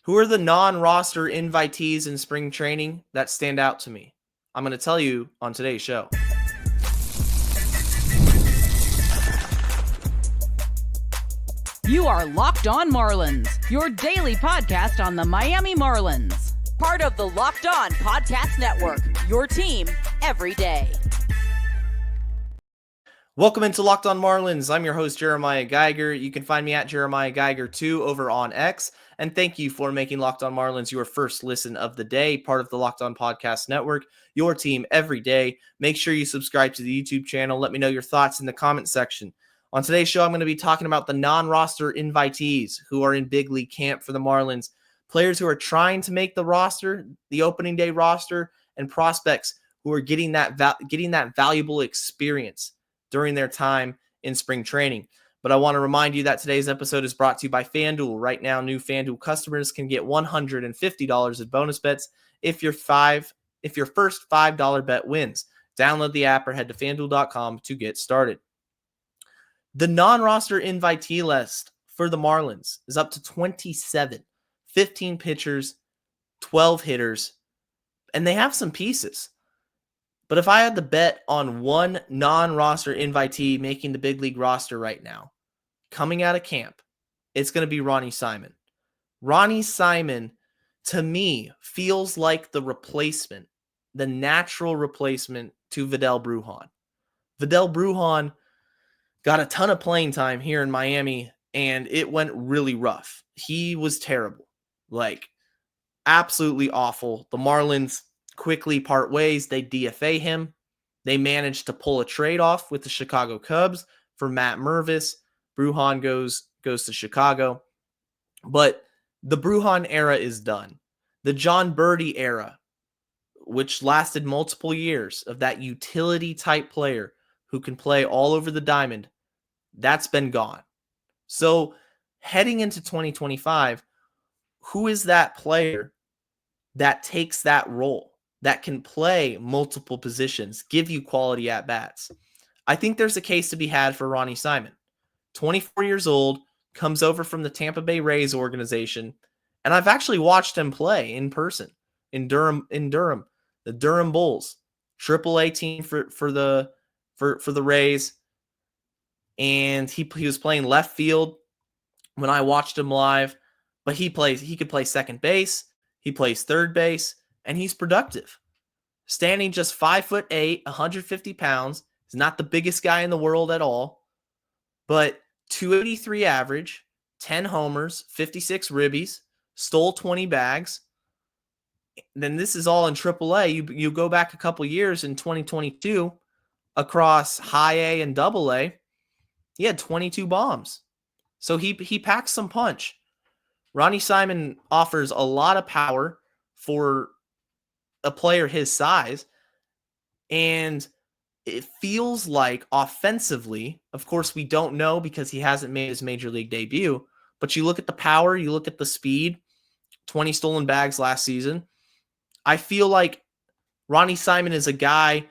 Who are the non-roster invitees in spring training that stand out to me? I'm going to tell you on today's show. You are Locked On Marlins, your daily podcast on the Miami Marlins. Part of the Locked On Podcast Network, your team every day. Welcome into Locked On Marlins. I'm your host, Jeremiah Geiger. You can find me at Jeremiah Geiger2 over on X. And thank you for making Locked On Marlins your first listen of the day, part of the Locked On Podcast Network, your team every day. Make sure you subscribe to the YouTube channel. Let me know your thoughts in the comment section. On today's show, I'm going to be talking about the non-roster invitees who are in big league camp for the Marlins, players who are trying to make the roster, the opening day roster, and prospects who are getting that valuable experience during their time in spring training. But I want to remind you that today's episode is brought to you by FanDuel. Right now, new FanDuel customers can get $150 in bonus bets if your first $5 bet wins. Download the app or head to FanDuel.com to get started. The non-roster invitee list for the Marlins is up to 27, 15 pitchers, 12 hitters, and they have some pieces. But if I had to bet on one non-roster invitee making the big league roster right now, coming out of camp, it's going to be Ronny Simon. Ronny Simon, to me, feels like the replacement, the natural replacement to Vidal Brujan. Vidal Brujan got a ton of playing time here in Miami, and it went really rough. He was terrible, absolutely awful. The Marlins quickly part ways. They DFA him. They managed to pull a trade off with the Chicago Cubs for Matt Mervis. Brujan goes to Chicago. But the Brujan era is done. The John Birdie era, which lasted multiple years of that utility type player who can play all over the diamond, that's been gone. So heading into 2025, who is that player that takes that role, that can play multiple positions, give you quality at-bats? I think there's a case to be had for Ronny Simon. 24 years old, comes over from the Tampa Bay Rays organization, and I've actually watched him play in person in Durham, the Durham Bulls, AAA team for the Rays, and he was playing left field when I watched him live, but he could play second base, he plays third base, and he's productive. Standing just 5'8", 150 pounds. He's not the biggest guy in the world at all, but 283 average, 10 homers, 56 ribbies, stole 20 bags. Then this is all in AAA. You go back a couple years in 2022 across high A and double A, he had 22 bombs. So he packs some punch. Ronny Simon offers a lot of power for a player his size, and it feels like offensively, of course we don't know because he hasn't made his major league debut, but you look at the power, you look at the speed, 20 stolen bags last season. I feel like Ronny Simon is a guy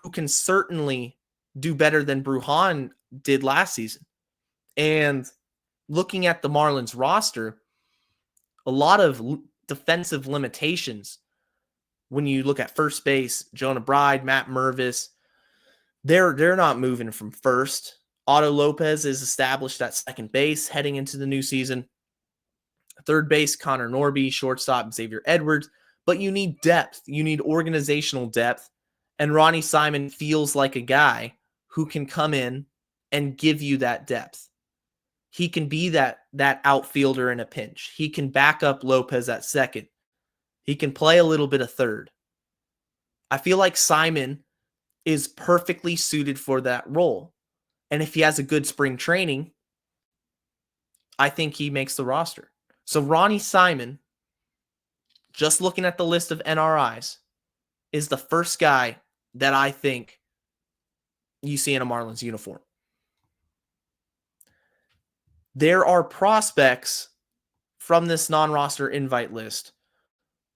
who can certainly do better than Brujan did last season. And looking at the Marlins roster, a lot of defensive limitations. When you look at first base, Jonah Bride, Matt Mervis, they're not moving from first. Otto Lopez is established at second base heading into the new season. Third base, Connor Norby, shortstop, Xavier Edwards. But you need depth. You need organizational depth. And Ronny Simon feels like a guy who can come in and give you that depth. He can be that outfielder in a pinch. He can back up Lopez at second. He can play a little bit of third. I feel like Simon is perfectly suited for that role. And if he has a good spring training, I think he makes the roster. So Ronny Simon, just looking at the list of NRIs, is the first guy that I think you see in a Marlins uniform. There are prospects from this non-roster invite list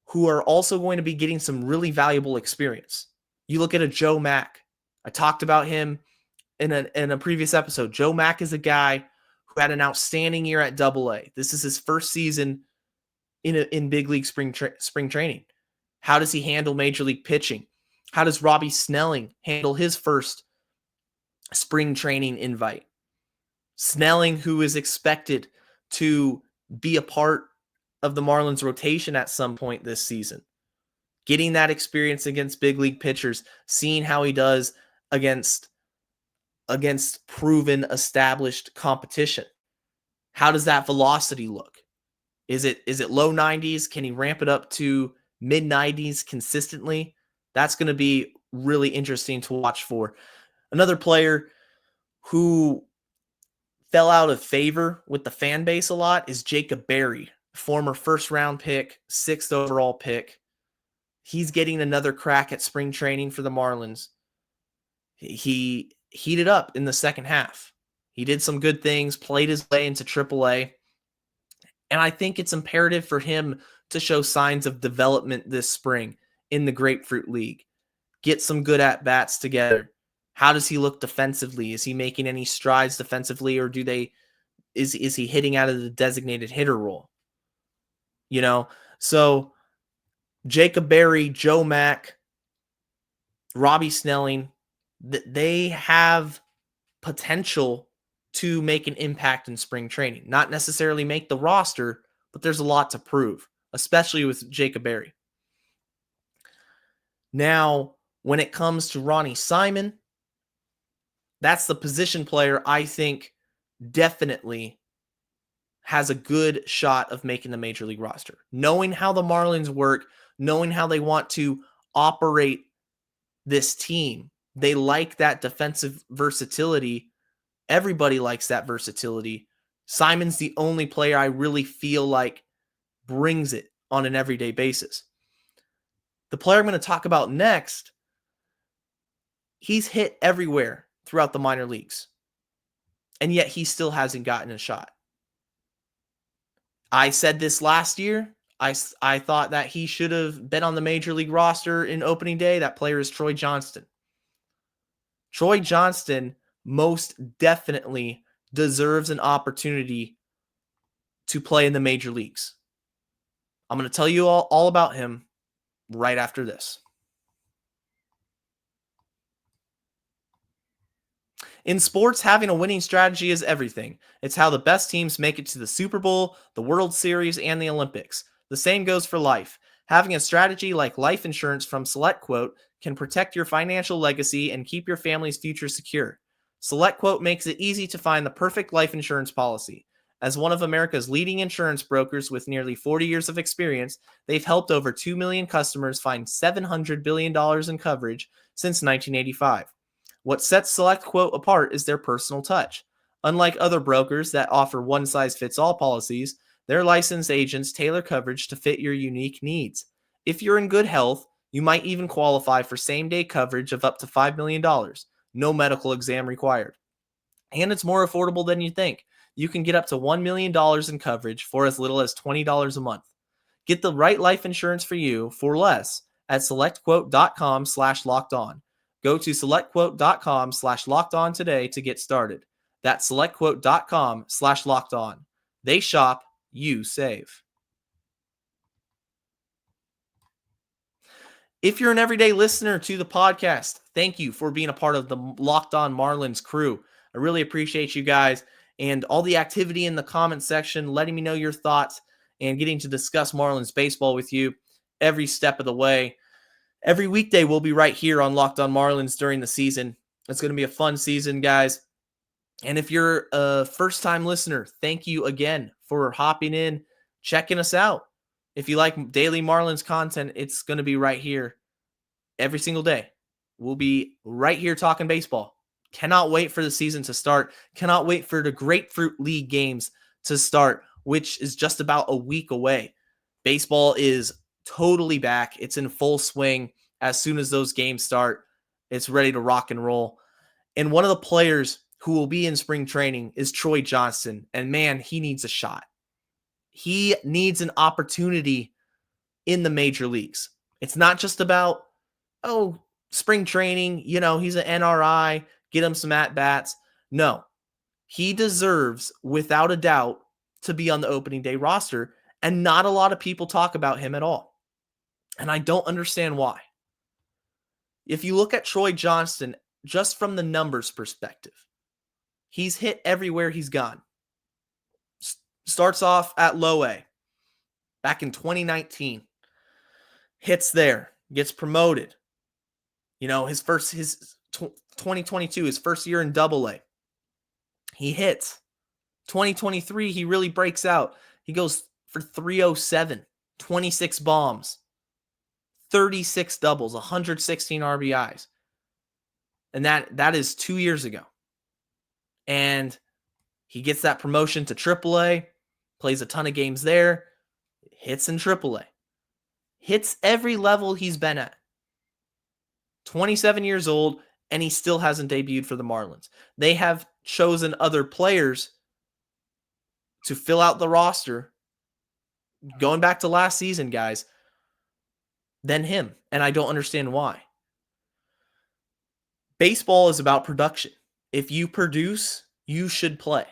who are also going to be getting some really valuable experience. You look at a Joe Mack. I talked about him in a previous episode. Joe Mack is a guy who had an outstanding year at Double-A. This is his first season in big league spring training? How does he handle major league pitching? How does Robbie Snelling handle his first spring training invite? Snelling, who is expected to be a part of the Marlins rotation at some point this season, getting that experience against big league pitchers, seeing how he does against proven, established competition. How does that velocity look? Is it low 90s? Can he ramp it up to mid 90s consistently? That's going to be really interesting to watch for. Another player who fell out of favor with the fan base a lot is Jacob Berry, former first-round pick, 6th overall pick. He's getting another crack at spring training for the Marlins. He heated up in the second half. He did some good things, played his way into AAA. And I think it's imperative for him to show signs of development this spring in the Grapefruit League. Get some good at-bats together. How does he look defensively? Is he making any strides defensively, or is he hitting out of the designated hitter role? So Jacob Berry, Joe Mack, Robbie Snelling, they have potential to make an impact in spring training. Not necessarily make the roster, but there's a lot to prove, especially with Jacob Berry. Now, when it comes to Ronny Simon, that's the position player I think definitely has a good shot of making the major league roster. Knowing how the Marlins work, knowing how they want to operate this team, they like that defensive versatility. Everybody likes that versatility. Simon's the only player I really feel like brings it on an everyday basis. The player I'm going to talk about next, he's hit everywhere throughout the minor leagues, and yet he still hasn't gotten a shot. I said this last year. I thought that he should have been on the major league roster in opening day. That player is Troy Johnston. Troy Johnston most definitely deserves an opportunity to play in the major leagues. I'm going to tell you all about him right after this. In sports, having a winning strategy is everything. It's how the best teams make it to the Super Bowl, the World Series, and the Olympics. The same goes for life. Having a strategy like life insurance from SelectQuote can protect your financial legacy and keep your family's future secure. SelectQuote makes it easy to find the perfect life insurance policy. As one of America's leading insurance brokers with nearly 40 years of experience, they've helped over 2 million customers find $700 billion in coverage since 1985. What sets SelectQuote apart is their personal touch. Unlike other brokers that offer one-size-fits-all policies, their licensed agents tailor coverage to fit your unique needs. If you're in good health, you might even qualify for same-day coverage of up to $5 million. No medical exam required. And it's more affordable than you think. You can get up to $1 million in coverage for as little as $20 a month. Get the right life insurance for you for less at selectquote.com/lockedon. Go to selectquote.com/lockedon today to get started. That's selectquote.com/lockedon. They shop, you save. If you're an everyday listener to the podcast, thank you for being a part of the Locked On Marlins crew. I really appreciate you guys and all the activity in the comment section, letting me know your thoughts and getting to discuss Marlins baseball with you every step of the way. Every weekday, we'll be right here on Locked On Marlins during the season. It's going to be a fun season, guys. And if you're a first-time listener, thank you again for hopping in, checking us out. If you like daily Marlins content, it's going to be right here every single day. We'll be right here talking baseball. Cannot wait for the season to start. Cannot wait for the Grapefruit League games to start, which is just about a week away. Baseball is totally back. It's in full swing. As soon as those games start, it's ready to rock and roll. And one of the players who will be in spring training is Troy Johnston. And man, he needs a shot. He needs an opportunity in the major leagues. It's not just about, spring training, he's an NRI, get him some at-bats. No, he deserves, without a doubt, to be on the opening day roster. And not a lot of people talk about him at all. And I don't understand why. If you look at Troy Johnston, just from the numbers perspective, he's hit everywhere he's gone. Starts off at low A back in 2019. Hits there, gets promoted. His 2022, his first year in Double A. He hits. 2023, he really breaks out. He goes for 307, 26 bombs, 36 doubles, 116 RBIs. And that is 2 years ago. And he gets that promotion to AAA, plays a ton of games there, hits in AAA. Hits every level he's been at. 27 years old, and he still hasn't debuted for the Marlins. They have chosen other players to fill out the roster, going back to last season, guys, than him. And I don't understand why. Baseball is about production. If you produce, you should play.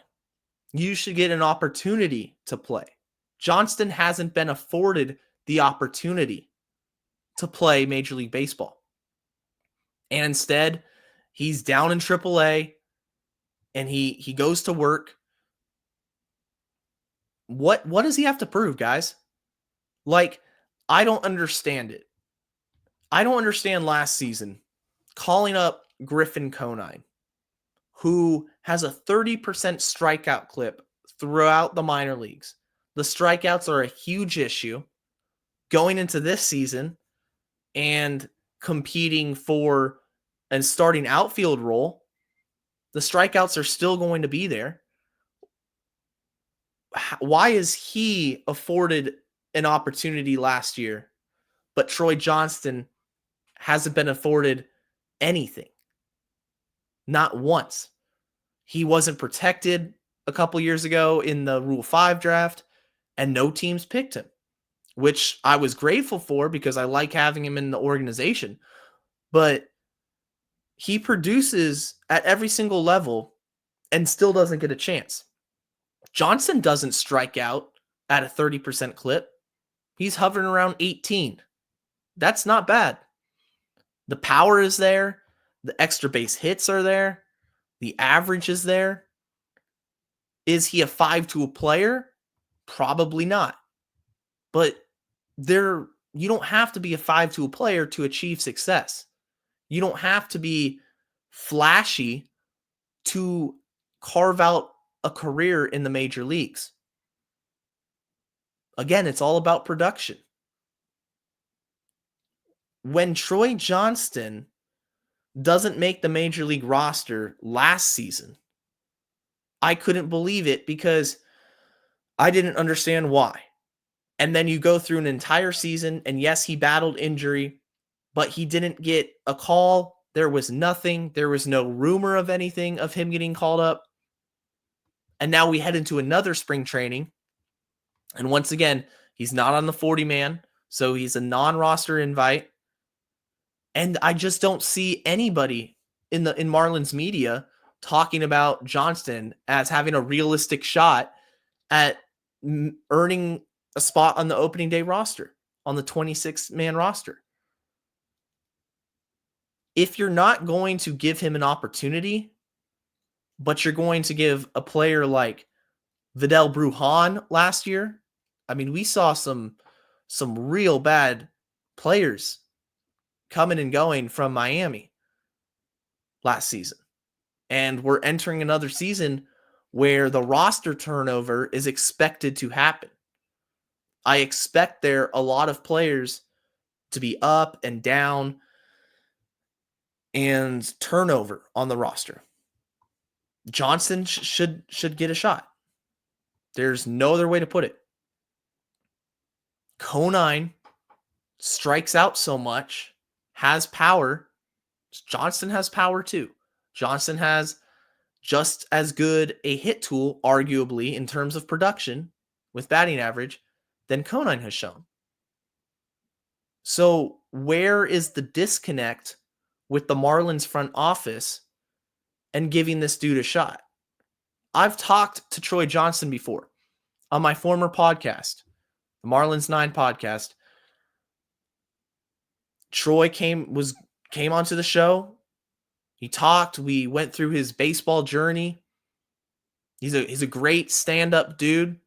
You should get an opportunity to play. Johnston hasn't been afforded the opportunity to play Major League Baseball. And instead, he's down in AAA and he goes to work. What does he have to prove, guys? Like, I don't understand it. I don't understand last season calling up Griffin Conine, who has a 30% strikeout clip throughout the minor leagues. The strikeouts are a huge issue going into this season and competing for a starting outfield role. The strikeouts are still going to be there. Why is he afforded an opportunity last year, but Troy Johnston hasn't been afforded anything? Not once. He wasn't protected a couple years ago in the Rule 5 draft, and no teams picked him, which I was grateful for because I like having him in the organization. But he produces at every single level and still doesn't get a chance. Johnston doesn't strike out at a 30% clip. He's hovering around 18. That's not bad. The power is there. The extra base hits are there. The average is there. Is he a 5-tool player? Probably not. But you don't have to be a 5-tool player to achieve success. You don't have to be flashy to carve out a career in the major leagues. Again, it's all about production. When Troy Johnston doesn't make the major league roster last season, I couldn't believe it because I didn't understand why. And then you go through an entire season, and yes, he battled injury, but he didn't get a call. There was nothing. There was no rumor of anything of him getting called up. And now we head into another spring training. And once again, he's not on the 40-man, so he's a non-roster invite. And I just don't see anybody in Marlins media talking about Johnston as having a realistic shot at earning a spot on the opening day roster, on the 26-man roster. If you're not going to give him an opportunity, but you're going to give a player like Vidal Brujan last year, I mean, we saw some real bad players coming and going from Miami last season. And we're entering another season where the roster turnover is expected to happen. I expect there a lot of players to be up and down and turnover on the roster. Johnston should get a shot. There's no other way to put it. Conine strikes out so much, has power. Johnston has power too. Johnston has just as good a hit tool, arguably, in terms of production with batting average than Conine has shown. So where is the disconnect with the Marlins front office and giving this dude a shot? I've talked to Troy Johnston before on my former podcast. the Marlins 9 podcast. Troy came onto the show. He talked. We went through his baseball journey. He's a great stand-up dude.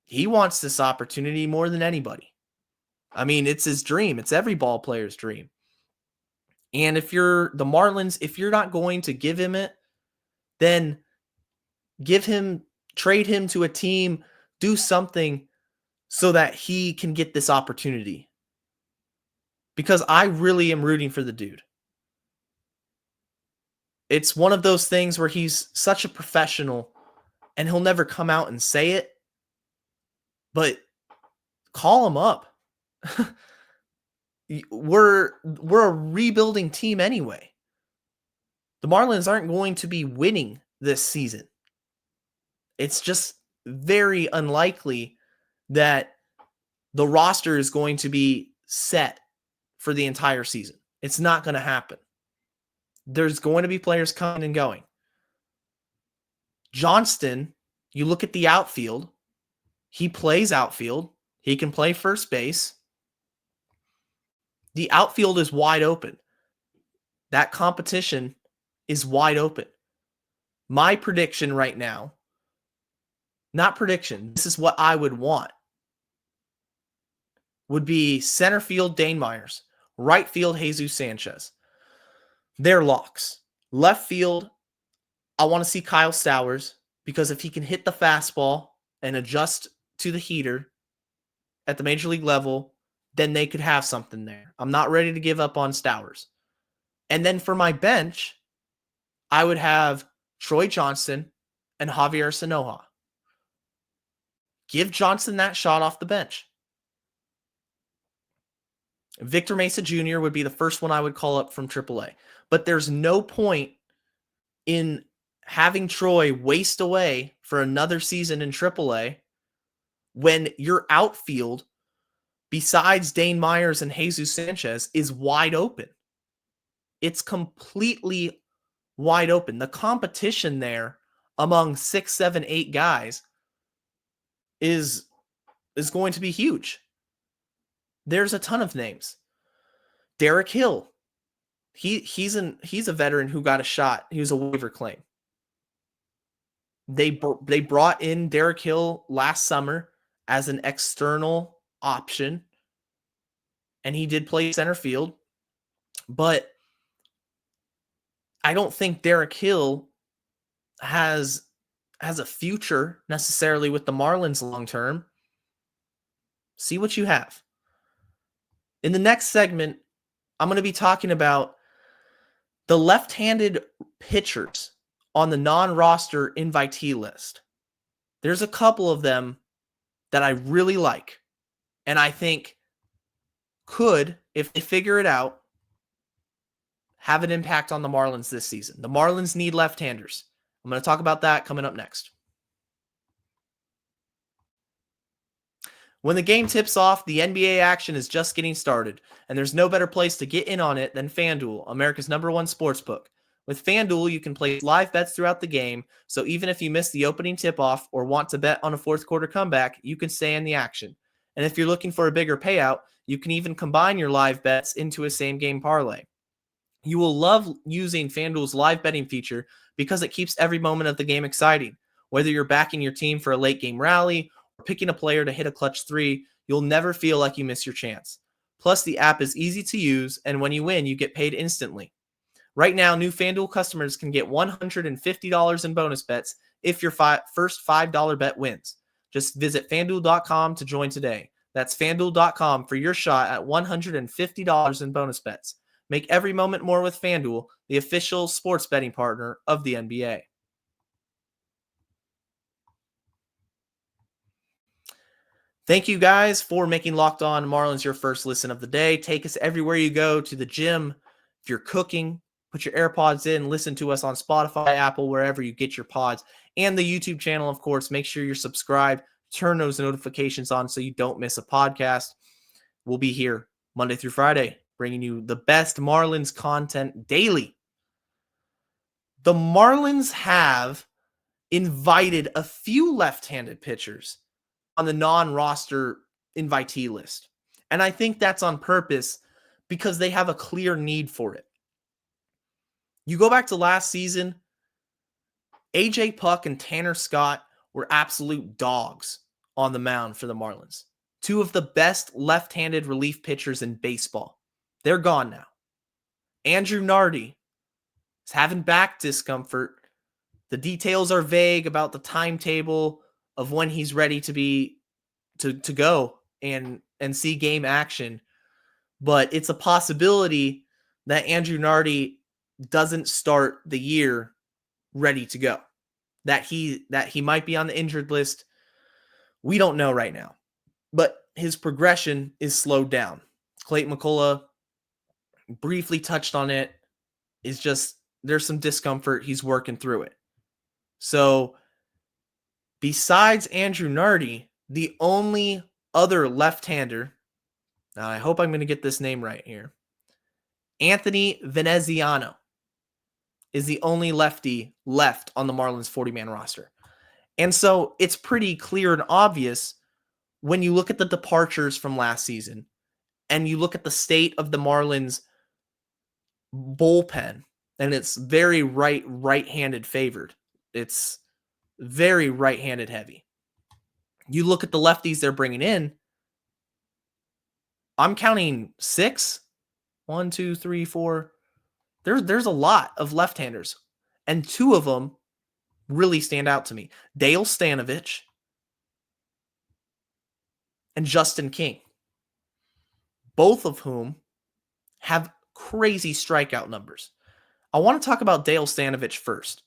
He wants this opportunity more than anybody. I mean, it's his dream. It's every ball player's dream. And if you're the Marlins, if you're not going to give him it, then trade him to a team, do something so that he can get this opportunity. Because I really am rooting for the dude. It's one of those things where he's such a professional and he'll never come out and say it, but call him up. We're a rebuilding team anyway. The Marlins aren't going to be winning this season. It's just very unlikely that the roster is going to be set for the entire season. It's not going to happen. There's going to be players coming and going. Johnston, you look at the outfield. He plays outfield. He can play first base. The outfield is wide open. That competition is wide open. My prediction right now, not prediction, this is what I would want, would be center field Dane Myers, right field Jesus Sanchez. They're locks. Left field, I want to see Kyle Stowers, because if he can hit the fastball and adjust to the heater at the major league level, then they could have something there. I'm not ready to give up on Stowers. And then for my bench, I would have Troy Johnston and Javier Sanoja. Give Johnston that shot off the bench. Victor Mesa Jr. would be the first one I would call up from AAA. But there's no point in having Troy waste away for another season in AAA when your outfield, besides Dane Myers and Jesus Sanchez, is wide open. It's completely wide open. The competition there among 6, 7, 8 guys is going to be huge. There's a ton of names. Derek Hill. He's a veteran who got a shot. He was a waiver claim. They brought in Derek Hill last summer as an external option, and he did play center field, but I don't think Derek Hill has a future necessarily with the Marlins long term. See what you have. In the next segment, I'm going to be talking about the left-handed pitchers on the non-roster invitee list. There's a couple of them that I really like, and I think could, if they figure it out, have an impact on the Marlins this season. The Marlins need left-handers. I'm going to talk about that coming up next. When the game tips off, the NBA action is just getting started, and there's no better place to get in on it than FanDuel, America's #1 sportsbook. With FanDuel, you can place live bets throughout the game, so even if you miss the opening tip-off or want to bet on a fourth quarter comeback, you can stay in the action. And if you're looking for a bigger payout, you can even combine your live bets into a same-game parlay. You will love using FanDuel's live betting feature because it keeps every moment of the game exciting. Whether you're backing your team for a late-game rally or picking a player to hit a clutch three, you'll never feel like you miss your chance. Plus, the app is easy to use, and when you win, you get paid instantly. Right now, new FanDuel customers can get $150 in bonus bets if your first $5 bet wins. Just visit FanDuel.com to join today. That's FanDuel.com for your shot at $150 in bonus bets. Make every moment more with FanDuel, the official sports betting partner of the NBA. Thank you guys for making Locked On Marlins your first listen of the day. Take us everywhere you go, to the gym. If you're cooking, put your AirPods in, listen to us on Spotify, Apple, wherever you get your pods, and the YouTube channel, of course. Make sure you're subscribed. Turn those notifications on so you don't miss a podcast. We'll be here Monday through Friday, bringing you the best Marlins content daily. The Marlins have invited a few left-handed pitchers on the non-roster invitee list. And I think that's on purpose because they have a clear need for it. You go back to last season, AJ Puck and Tanner Scott were absolute dogs on the mound for the Marlins. Two of the best left-handed relief pitchers in baseball. They're gone now. Andrew Nardi is having back discomfort. The details are vague about the timetable of when he's ready to go and see game action. But it's a possibility that Andrew Nardi doesn't start the year ready to go. That he might be on the injured list. We don't know right now. But his progression is slowed down. Clayton McCullough briefly touched on it. It's just there's some discomfort. He's working through it. So besides Andrew Nardi, the only other left-hander, now I hope I'm going to get this name right here, Anthony Veneziano is the only lefty left on the Marlins 40-man roster. And so it's pretty clear and obvious when you look at the departures from last season and you look at the state of the Marlins bullpen, and it's very right-handed favored. It's very right-handed heavy. You look at the lefties they're bringing in, I'm counting 6. 1, 2, 3, 4. There's a lot of left-handers, and 2 of them really stand out to me. Dale Stanavich and Justin King, both of whom have crazy strikeout numbers. I want to talk about Dale Stanavich first.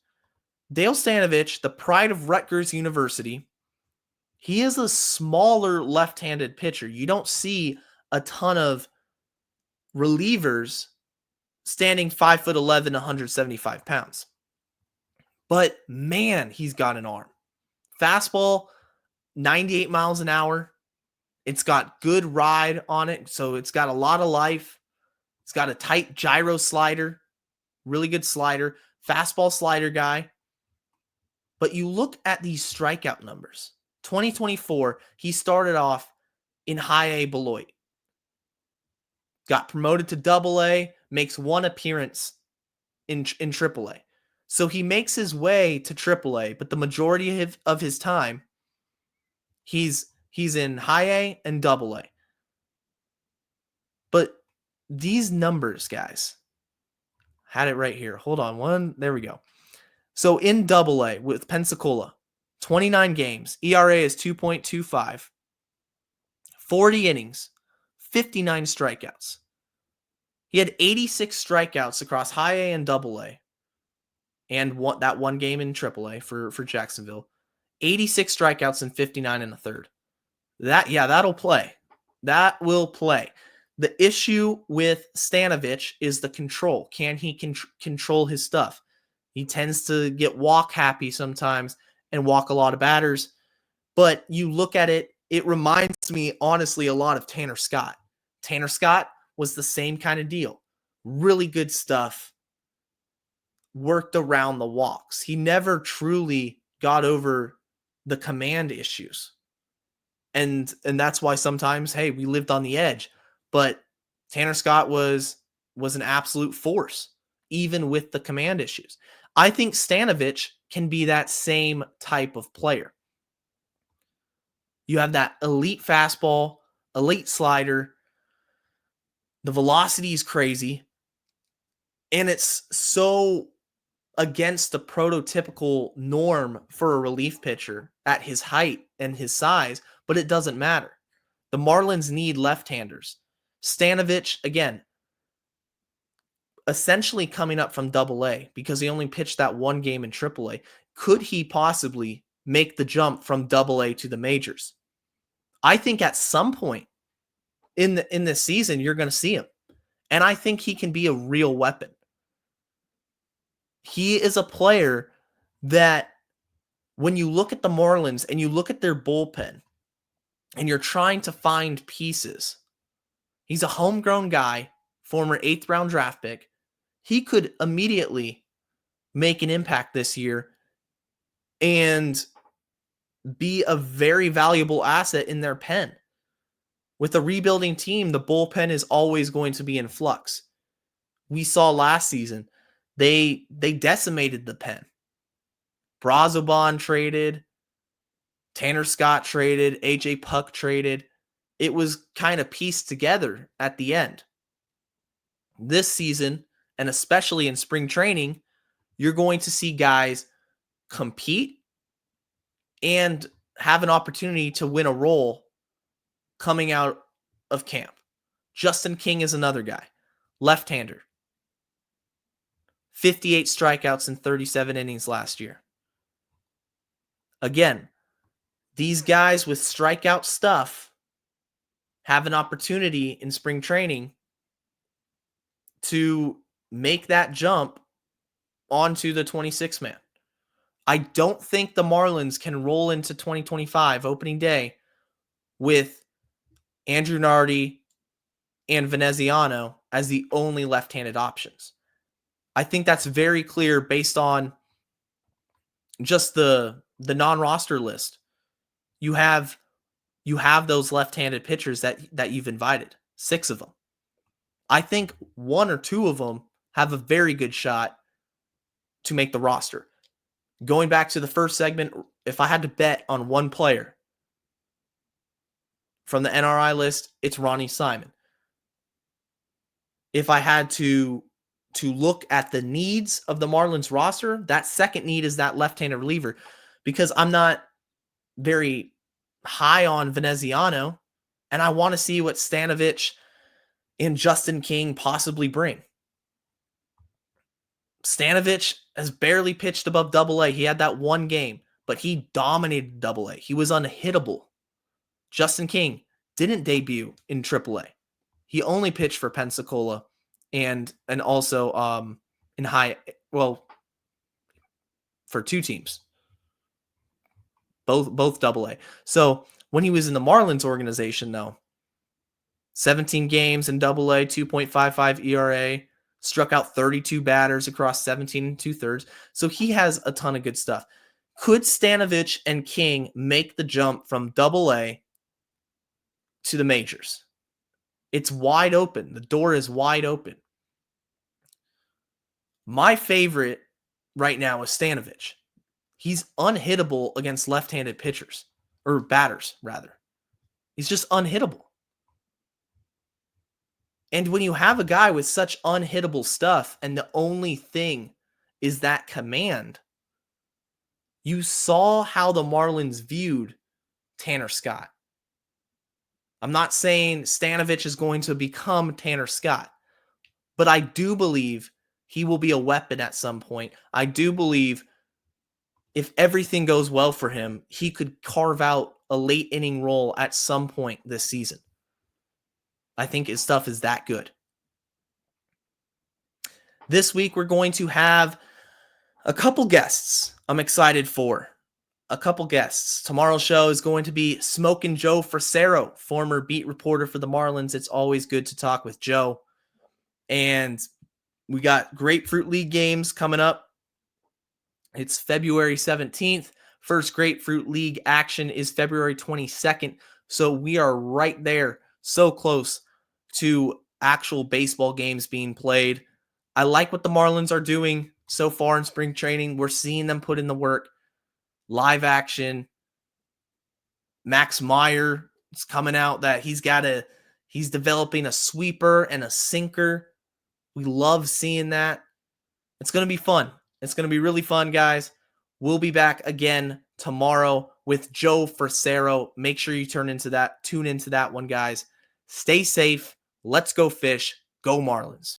Dale Stanavich, the pride of Rutgers University, he is a smaller left-handed pitcher. You don't see a ton of relievers standing 5'11", 175 pounds. But man, he's got an arm. Fastball, 98 miles an hour. It's got good ride on it, so it's got a lot of life. It's got a tight gyro slider, really good slider, fastball slider guy. But you look at these strikeout numbers. 2024, he started off in high A Beloit. Got promoted to double A, makes 1 appearance in triple A. So he makes his way to triple A, but the majority of his time, he's in high A and double A. But these numbers, guys, had it right here. Hold on there we go. So in double A with Pensacola, 29 games, ERA is 2.25, 40 innings, 59 strikeouts. He had 86 strikeouts across high A and double A, and that one game in triple A for Jacksonville. 86 strikeouts and 59 in the third. That'll play. That will play. The issue with Stanavich is the control. Can he control his stuff? He tends to get walk happy sometimes and walk a lot of batters. But you look at it, it reminds me, honestly, a lot of Tanner Scott. Tanner Scott was the same kind of deal. Really good stuff. Worked around the walks. He never truly got over the command issues. And that's why sometimes, hey, we lived on the edge. But Tanner Scott was an absolute force, even with the command issues. I think Stanavich can be that same type of player. You have that elite fastball, elite slider. The velocity is crazy. And it's so against the prototypical norm for a relief pitcher at his height and his size, but it doesn't matter. The Marlins need left-handers. Stanavich, again, essentially coming up from double A because he only pitched that one game in triple A. Could he possibly make the jump from double A to the majors? I think at some point in this season, you're going to see him. And I think he can be a real weapon. He is a player that when you look at the Marlins and you look at their bullpen and you're trying to find pieces, he's a homegrown guy, former 8th round draft pick. He could immediately make an impact this year and be a very valuable asset in their pen. With a rebuilding team, the bullpen is always going to be in flux. We saw last season, they decimated the pen. Brazoban traded, Tanner Scott traded, AJ Puck traded. It was kind of pieced together at the end. This season, and especially in spring training, you're going to see guys compete and have an opportunity to win a role coming out of camp. Justin King is another guy, left-hander. 58 strikeouts in 37 innings last year. Again, these guys with strikeout stuff have an opportunity in spring training to make that jump onto the 26-man. I don't think the Marlins can roll into 2025 opening day with Andrew Nardi and Veneziano as the only left-handed options. I think that's very clear based on just the non-roster list. You have those left-handed pitchers that you've invited, 6 of them. I think 1 or 2 of them have a very good shot to make the roster. Going back to the first segment, if I had to bet on one player from the NRI list, it's Ronny Simon. If I had to look at the needs of the Marlins roster, that second need is that left-handed reliever, because I'm not very high on Veneziano, and I want to see what Stanavich and Justin King possibly bring. Stanavich has barely pitched above Double-A. He had that one game, but he dominated Double-A. He was unhittable. Justin King didn't debut in Triple-A. He only pitched for Pensacola and also in for 2 teams. Both Double-A. So when he was in the Marlins organization, though, 17 games in Double-A, 2.55 ERA, struck out 32 batters across 17 2/3. So he has a ton of good stuff. Could Stanavich and King make the jump from Double-A to the majors? It's wide open. The door is wide open. My favorite right now is Stanavich. He's unhittable against left-handed pitchers, or batters, rather. He's just unhittable. And when you have a guy with such unhittable stuff, and the only thing is that command, you saw how the Marlins viewed Tanner Scott. I'm not saying Stanavich is going to become Tanner Scott, but I do believe he will be a weapon at some point. I do believe if everything goes well for him, he could carve out a late inning role at some point this season. I think his stuff is that good. This week, we're going to have a couple guests I'm excited for. A couple guests. Tomorrow's show is going to be Smokin' Joe Frasero, former beat reporter for the Marlins. It's always good to talk with Joe. And we got Grapefruit League games coming up. It's February 17th. First Grapefruit League action is February 22nd. So we are right there, so close to actual baseball games being played. I like what the Marlins are doing so far in spring training. We're seeing them put in the work. Live action. Max Meyer is coming out that he's developing a sweeper and a sinker. We love seeing that. It's going to be fun. It's going to be really fun, guys. We'll be back again tomorrow with Joe Frasero. Make sure you tune into that one, guys. Stay safe. Let's go fish. Go Marlins.